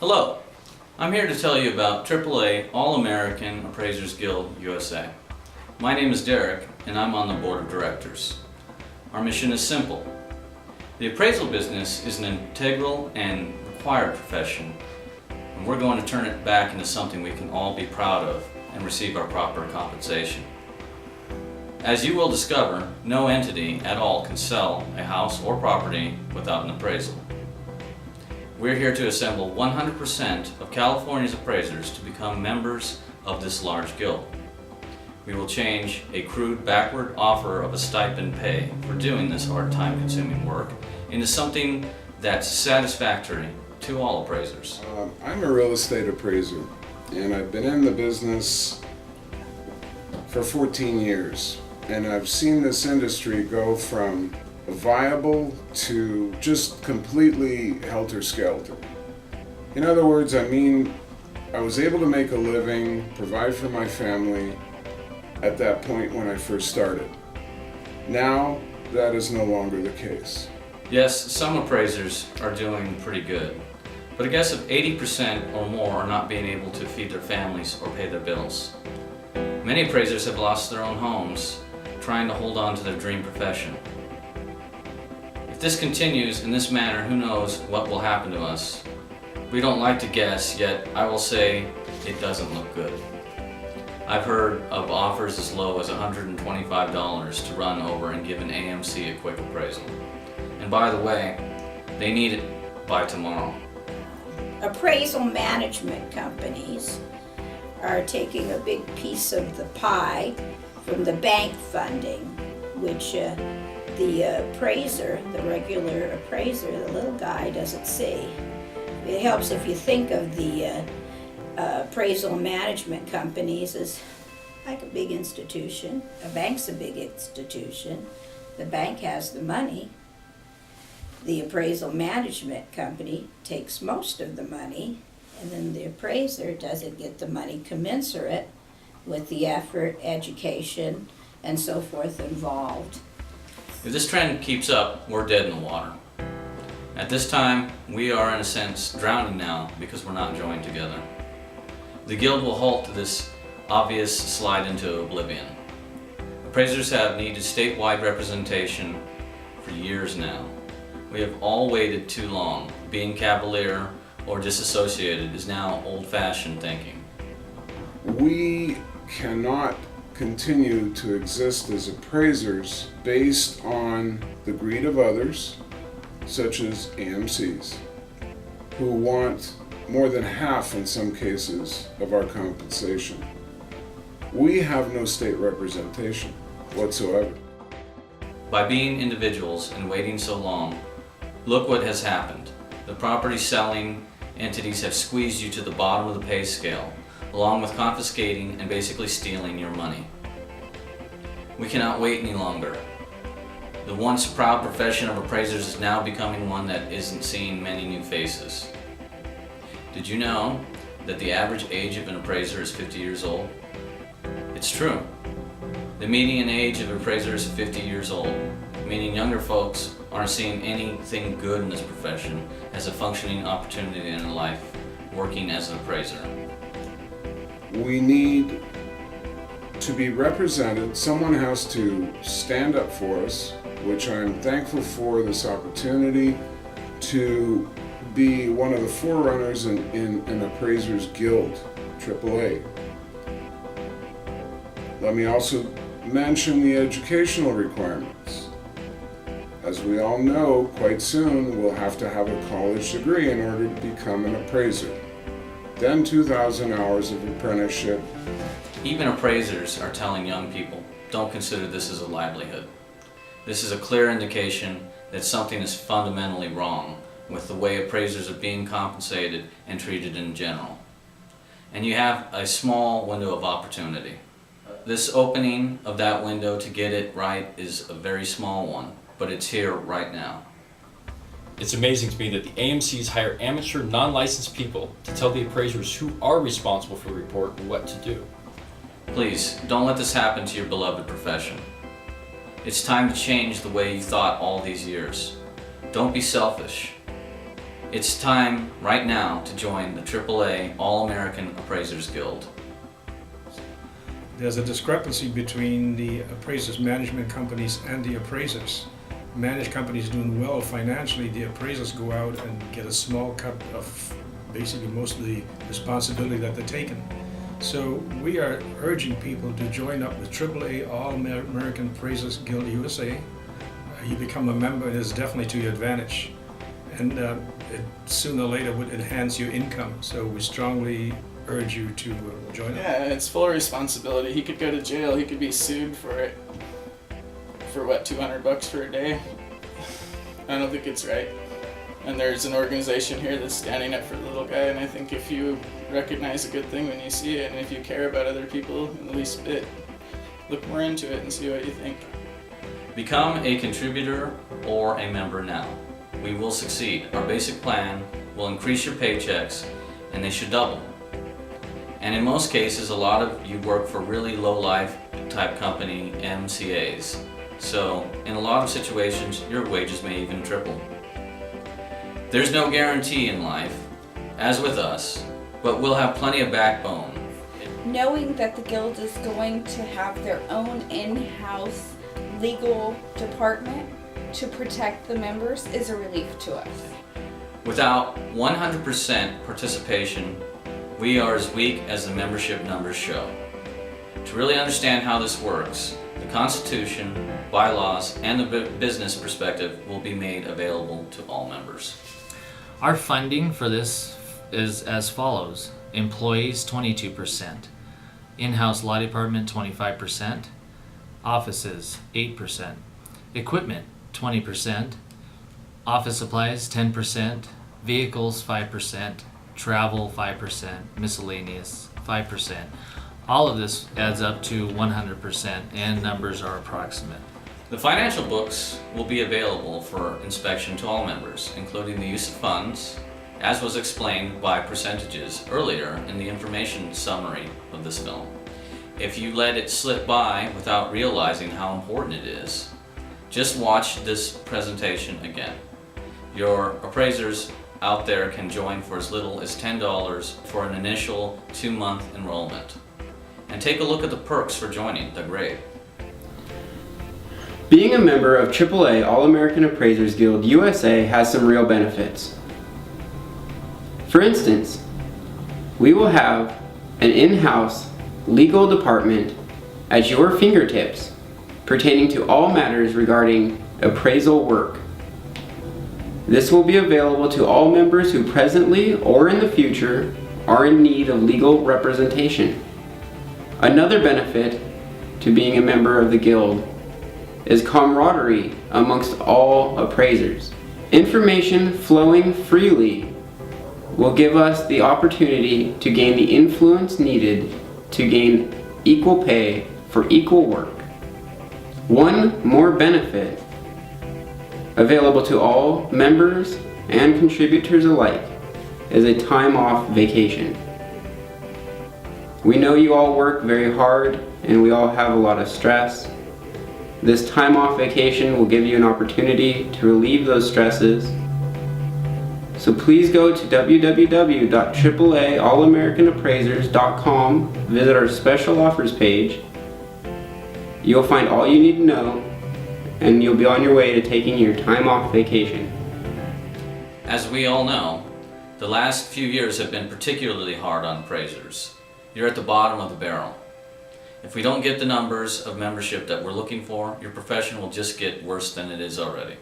Hello, I'm here to tell you about AAA All-American Appraisers Guild USA. My name is Derek and I'm on the board of directors. Our mission is simple. The appraisal business is an integral and required profession, and we're going to turn it back into something we can all be proud of and receive our proper compensation. As you will discover, no entity at all can sell a house or property without an appraisal. We're here to assemble 100% of California's appraisers to become members of this large guild. We will change a crude backward offer of a stipend pay for doing this hard time-consuming work into something that's satisfactory to all appraisers. I'm a real estate appraiser, and I've been in the business for 14 years, and I've seen this industry go from viable to just completely helter-skelter. In other words, I was able to make a living, provide for my family at that point when I first started. Now, that is no longer the case. Yes, some appraisers are doing pretty good, but a guess of 80% or more are not being able to feed their families or pay their bills. Many appraisers have lost their own homes trying to hold on to their dream profession. If this continues in this manner, who knows what will happen to us. We don't like to guess, yet I will say it doesn't look good. I've heard of offers as low as $125 to run over and give an AMC a quick appraisal. And by the way, they need it by tomorrow. Appraisal management companies are taking a big piece of the pie from the bank funding, which the appraiser, the regular appraiser, the little guy, doesn't see. It helps if you think of the appraisal management companies as like a big institution. A bank's a big institution. The bank has the money. The appraisal management company takes most of the money, and then the appraiser doesn't get the money commensurate with the effort, education, and so forth involved. If this trend keeps up, we're dead in the water. At this time, we are in a sense drowning now because we're not joined together. The guild will halt to this obvious slide into oblivion. Appraisers have needed statewide representation for years now. We have all waited too long. Being cavalier or disassociated is now old-fashioned thinking. We cannot continue to exist as appraisers based on the greed of others, such as AMCs, who want more than half, in some cases, of our compensation. We have no state representation whatsoever. By being individuals and waiting so long, look what has happened. The property selling entities have squeezed you to the bottom of the pay scale, along with confiscating and basically stealing your money. We cannot wait any longer. The once proud profession of appraisers is now becoming one that isn't seeing many new faces. Did you know that the average age of an appraiser is 50 years old? It's true. The median age of an appraiser is 50 years old, meaning younger folks aren't seeing anything good in this profession as a functioning opportunity in life, working as an appraiser. We need to be represented. Someone has to stand up for us, which I'm thankful for this opportunity to be one of the forerunners in an Appraisers Guild, AAA. Let me also mention the educational requirements. As we all know, quite soon we'll have to have a college degree in order to become an appraiser. Then 2,000 hours of apprenticeship. Even appraisers are telling young people, don't consider this as a livelihood. This is a clear indication that something is fundamentally wrong with the way appraisers are being compensated and treated in general. And you have a small window of opportunity. This opening of that window to get it right is a very small one, but it's here right now. It's amazing to me that the AMCs hire amateur, non-licensed people to tell the appraisers who are responsible for the report what to do. Please, don't let this happen to your beloved profession. It's time to change the way you thought all these years. Don't be selfish. It's time right now to join the AAA All-American Appraisers Guild. There's a discrepancy between the appraisers management companies and the appraisers. Managed companies doing well financially, the appraisers go out and get a small cut of basically most of the responsibility that they're taking. So we are urging people to join up with AAA All-American Appraisers Guild USA. You become a member, it is definitely to your advantage. And it sooner or later would enhance your income. So we strongly urge you to join up. Yeah, it's full responsibility. He could go to jail. He could be sued for it. For what, $200 for a day? I don't think it's right. And there's an organization here that's standing up for the little guy, and I think if you recognize a good thing when you see it, and if you care about other people in the least bit, look more into it and see what you think. Become a contributor or a member now. We will succeed. Our basic plan will increase your paychecks, and they should double. And in most cases, a lot of you work for really low-life type company MCAs. So in a lot of situations, your wages may even triple. There's no guarantee in life, as with us, but we'll have plenty of backbone. Knowing that the Guild is going to have their own in-house legal department to protect the members is a relief to us. Without 100% participation, we are as weak as the membership numbers show. To really understand how this works, the Constitution, bylaws, and the business perspective will be made available to all members. Our funding for this is as follows. Employees 22%, in-house law department 25%, offices 8%, equipment 20%, office supplies 10%, vehicles 5%, travel 5%, miscellaneous 5%. All of this adds up to 100%, and numbers are approximate. The financial books will be available for inspection to all members, including the use of funds, as was explained by percentages earlier in the information summary of this film. If you let it slip by without realizing how important it is, just watch this presentation again. Your appraisers out there can join for as little as $10 for an initial 2-month enrollment. And take a look at the perks for joining. They're great. Being a member of AAA All-American Appraisers Guild USA has some real benefits. For instance, we will have an in-house legal department at your fingertips pertaining to all matters regarding appraisal work. This will be available to all members who presently or in the future are in need of legal representation. Another benefit to being a member of the Guild is camaraderie amongst all appraisers. Information flowing freely will give us the opportunity to gain the influence needed to gain equal pay for equal work. One more benefit available to all members and contributors alike is a time off vacation. We know you all work very hard and we all have a lot of stress. This time off vacation will give you an opportunity to relieve those stresses. So please go to www.AAAallamericanappraisers.com, visit our special offers page. You'll find all you need to know, and you'll be on your way to taking your time off vacation. As we all know, the last few years have been particularly hard on appraisers. You're at the bottom of the barrel. If we don't get the numbers of membership that we're looking for, your profession will just get worse than it is already.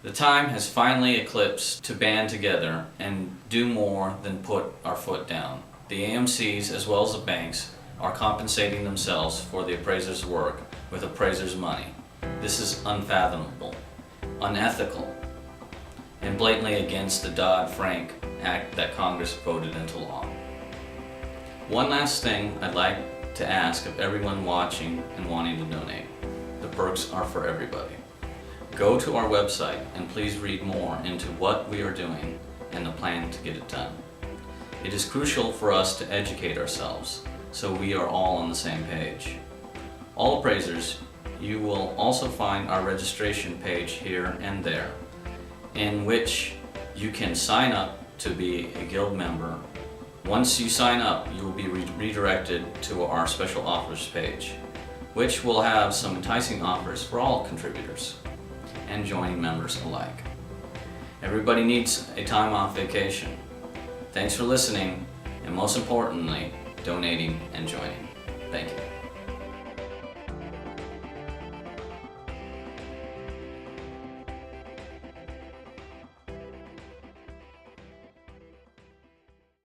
The time has finally eclipsed to band together and do more than put our foot down. The AMCs, as well as the banks, are compensating themselves for the appraisers' work with appraisers' money. This is unfathomable, unethical, and blatantly against the Dodd-Frank Act that Congress voted into law. One last thing I'd like to ask of everyone watching and wanting to donate. The perks are for everybody. Go to our website and please read more into what we are doing and the plan to get it done. It is crucial for us to educate ourselves so we are all on the same page. All appraisers, you will also find our registration page here and there, in which you can sign up to be a guild member. Once you sign up, you will be redirected to our special offers page, which will have some enticing offers for all contributors and joining members alike. Everybody needs a time off vacation. Thanks for listening, and most importantly, donating and joining. Thank you.